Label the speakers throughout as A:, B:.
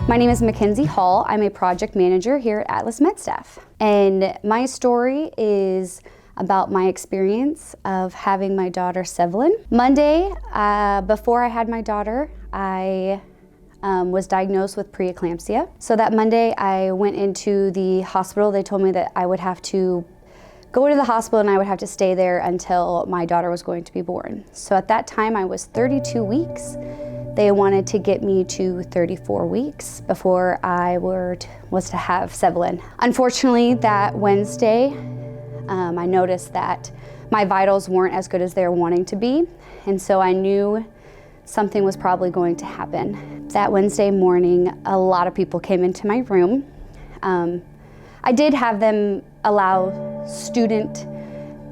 A: My name is McKenzie Hall. I'm a project manager here at Atlas MedStaff. And my story is about my experience of having my daughter, Sevelin. Monday, before I had my daughter, I was diagnosed with preeclampsia. So that Monday, I went into the hospital. They told me that I would have to go to the hospital and I would have to stay there until my daughter was going to be born. So at that time, I was 32 weeks. They wanted to get me to 34 weeks before I was to have Sevelin. Unfortunately, that Wednesday, I noticed that my vitals weren't as good as they were wanting to be, and so I knew something was probably going to happen. That Wednesday morning, a lot of people came into my room. I did have them allow student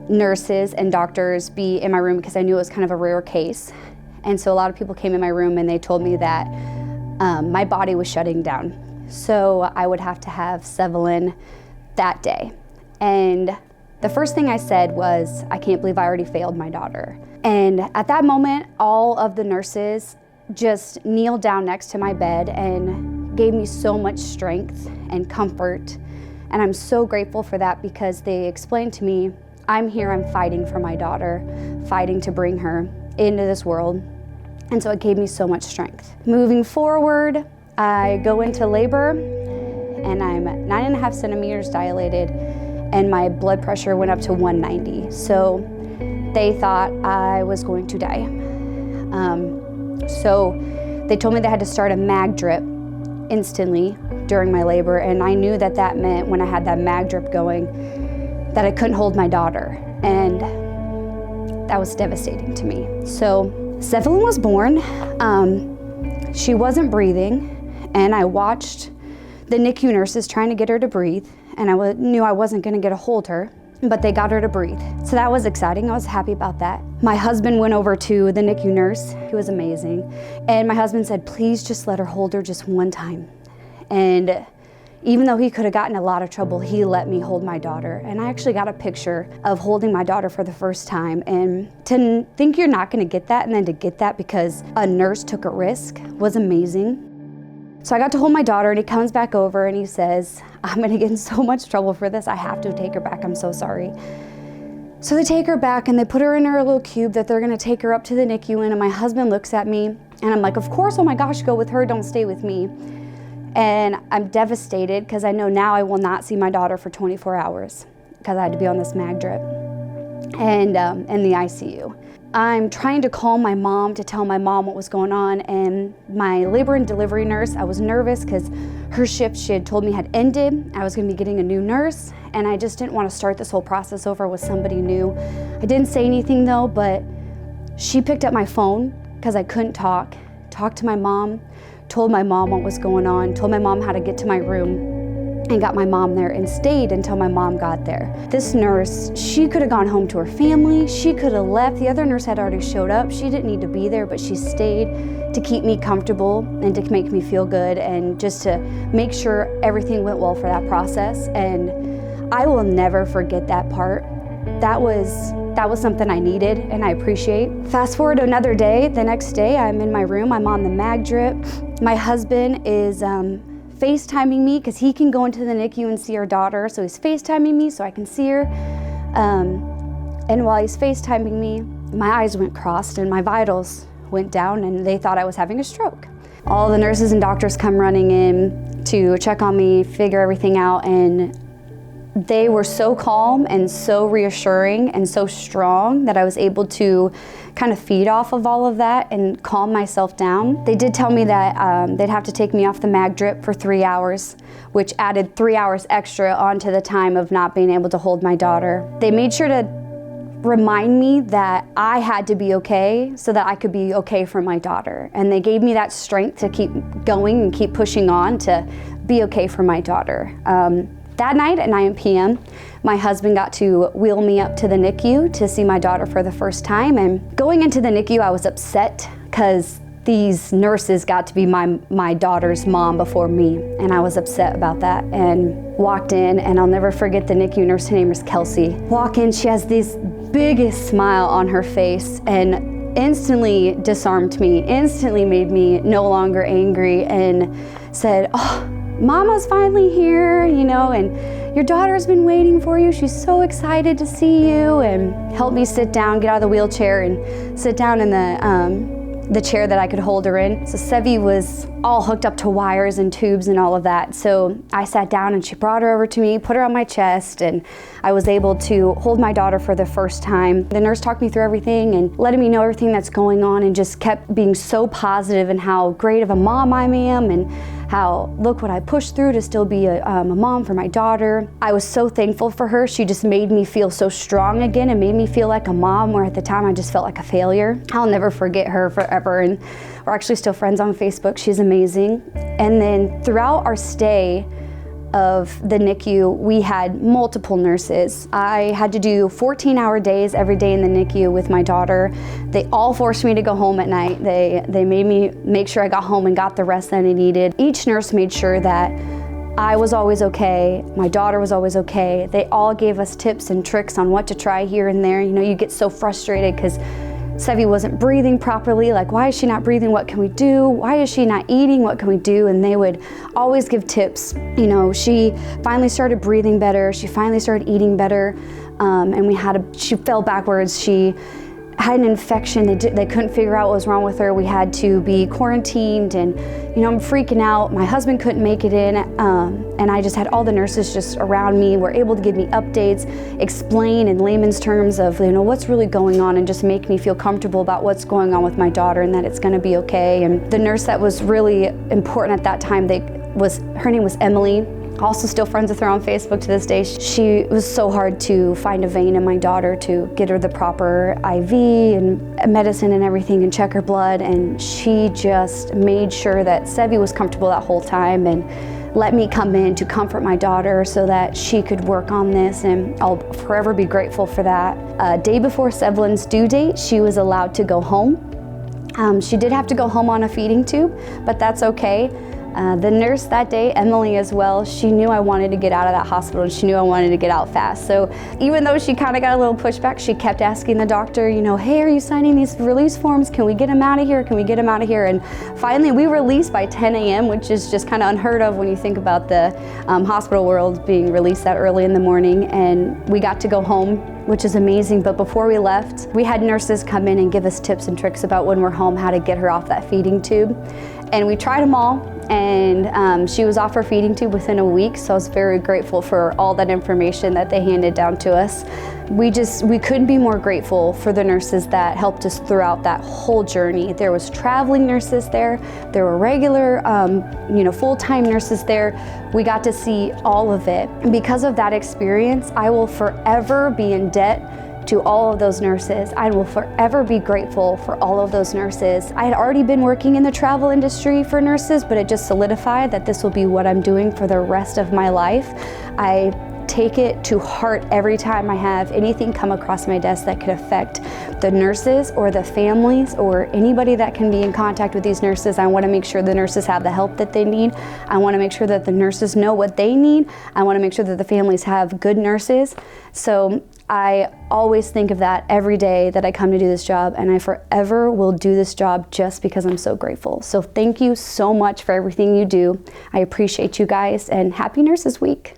A: nurses and doctors be in my room because I knew it was kind of a rare case. And so a lot of people came in my room and they told me that my body was shutting down. So I would have to have Sevelin that day. And the first thing I said was, I can't believe I already failed my daughter. And at that moment, all of the nurses just kneeled down next to my bed and gave me so much strength and comfort. And I'm so grateful for that because they explained to me, I'm here, I'm fighting for my daughter, fighting to bring her into this world. And so it gave me so much strength. Moving forward, I go into labor and I'm 9.5 centimeters dilated and my blood pressure went up to 190. So they thought I was going to die. So they told me they had to start a mag drip instantly during my labor, and I knew that that meant when I had that mag drip going that I couldn't hold my daughter, and that was devastating to me. So Sevelin was born. She wasn't breathing, and I watched the NICU nurses trying to get her to breathe, and I knew I wasn't going to get to hold her, but they got her to breathe. So that was exciting. I was happy about that. My husband went over to the NICU nurse. He was amazing. And my husband said, please just let her hold her just one time. And even though he could have gotten in a lot of trouble, he let me hold my daughter. And I actually got a picture of holding my daughter for the first time. And to think you're not going to get that, and then to get that because a nurse took a risk, was amazing. So I got to hold my daughter, and he comes back over and he says, I'm going to get in so much trouble for this. I have to take her back. I'm so sorry. So they take her back and they put her in her little cube that they're going to take her up to the NICU in. And my husband looks at me and I'm like, of course, oh my gosh, go with her. Don't stay with me. And I'm devastated because I know now I will not see my daughter for 24 hours because I had to be on this mag drip and in the ICU. I'm trying to call my mom to tell my mom what was going on, and my labor and delivery nurse, I was nervous because her shift she had told me had ended. I was going to be getting a new nurse, and I just didn't want to start this whole process over with somebody new. I didn't say anything though, but she picked up my phone because I couldn't talked to my mom, told my mom what was going on, told my mom how to get to my room, and got my mom there and stayed until my mom got there. This nurse, she could have gone home to her family, she could have left. The other nurse had already showed up. She didn't need to be there, but she stayed to keep me comfortable and to make me feel good and just to make sure everything went well for that process. And I will never forget that part. That was something I needed and I appreciate. Fast forward another day, the next day I'm in my room, I'm on the mag drip. My husband is FaceTiming me because he can go into the NICU and see our daughter, so he's FaceTiming me so I can see her. And while he's FaceTiming me, my eyes went crossed and my vitals went down and they thought I was having a stroke. All the nurses and doctors come running in to check on me, figure everything out, and they were so calm and so reassuring and so strong that I was able to kind of feed off of all of that and calm myself down. They did tell me that they'd have to take me off the mag drip for 3 hours, which added 3 hours extra onto the time of not being able to hold my daughter. They made sure to remind me that I had to be okay so that I could be okay for my daughter. And they gave me that strength to keep going and keep pushing on to be okay for my daughter. That night at 9 p.m., my husband got to wheel me up to the NICU to see my daughter for the first time. And going into the NICU, I was upset because these nurses got to be my daughter's mom before me, and I was upset about that. And walked in, and I'll never forget the NICU nurse, her name is Kelsey. Walk in, she has this biggest smile on her face, and instantly disarmed me, instantly made me no longer angry, and said, "Oh, Mama's finally here, you know, and your daughter's been waiting for you. She's so excited to see you," and helped me sit down, get out of the wheelchair and sit down in the chair that I could hold her in. So Sevi was all hooked up to wires and tubes and all of that. So I sat down and she brought her over to me, put her on my chest, and I was able to hold my daughter for the first time. The nurse talked me through everything and letting me know everything that's going on, and just kept being so positive and how great of a mom I am, and how, look what I pushed through to still be a mom for my daughter. I was so thankful for her. She just made me feel so strong again and made me feel like a mom, where at the time I just felt like a failure. I'll never forget her forever, and we're actually still friends on Facebook. She's amazing. And then throughout our stay of the NICU, we had multiple nurses. I had to do 14-hour days every day in the NICU with my daughter. They all forced me to go home at night. They made me make sure I got home and got the rest that I needed. Each nurse made sure that I was always okay, my daughter was always okay. They all gave us tips and tricks on what to try here and there. You know, you get so frustrated because Sevi wasn't breathing properly. Like, why is she not breathing? What can we do? Why is she not eating? What can we do? And they would always give tips. You know, she finally started breathing better. She finally started eating better. And she fell backwards. She had an infection. They couldn't figure out what was wrong with her. We had to be quarantined, and you know, I'm freaking out. My husband couldn't make it in, and I just had all the nurses just around me, were able to give me updates, explain in layman's terms of, you know, what's really going on, and just make me feel comfortable about what's going on with my daughter and that it's going to be okay. And the nurse that was really important at that time, her name was Emily. Also still friends with her on Facebook to this day. She was so hard to find a vein in my daughter to get her the proper IV and medicine and everything and check her blood, and she just made sure that Sevi was comfortable that whole time and let me come in to comfort my daughter so that she could work on this, and I'll forever be grateful for that. Day before Sevlin's due date, she was allowed to go home. She did have to go home on a feeding tube, but that's okay. The nurse that day, Emily as well, she knew I wanted to get out of that hospital, and she knew I wanted to get out fast. So even though she kind of got a little pushback, she kept asking the doctor, you know, hey, are you signing these release forms? Can we get him out of here? Can we get him out of here? And finally we released by 10 a.m., which is just kind of unheard of when you think about the hospital world being released that early in the morning. And we got to go home, which is amazing. But before we left, we had nurses come in and give us tips and tricks about when we're home, how to get her off that feeding tube. And we tried them all, and she was off her feeding tube within a week, so I was very grateful for all that information that they handed down to us. We couldn't be more grateful for the nurses that helped us throughout that whole journey. There was traveling nurses there were regular, full-time nurses there. We got to see all of it. And because of that experience, I will forever be in debt to all of those nurses. I will forever be grateful for all of those nurses. I had already been working in the travel industry for nurses, but it just solidified that this will be what I'm doing for the rest of my life. I take it to heart every time I have anything come across my desk that could affect the nurses or the families or anybody that can be in contact with these nurses. I want to make sure the nurses have the help that they need. I want to make sure that the nurses know what they need. I want to make sure that the families have good nurses. So I always think of that every day that I come to do this job, and I forever will do this job just because I'm so grateful. So thank you so much for everything you do. I appreciate you guys, and happy Nurses Week.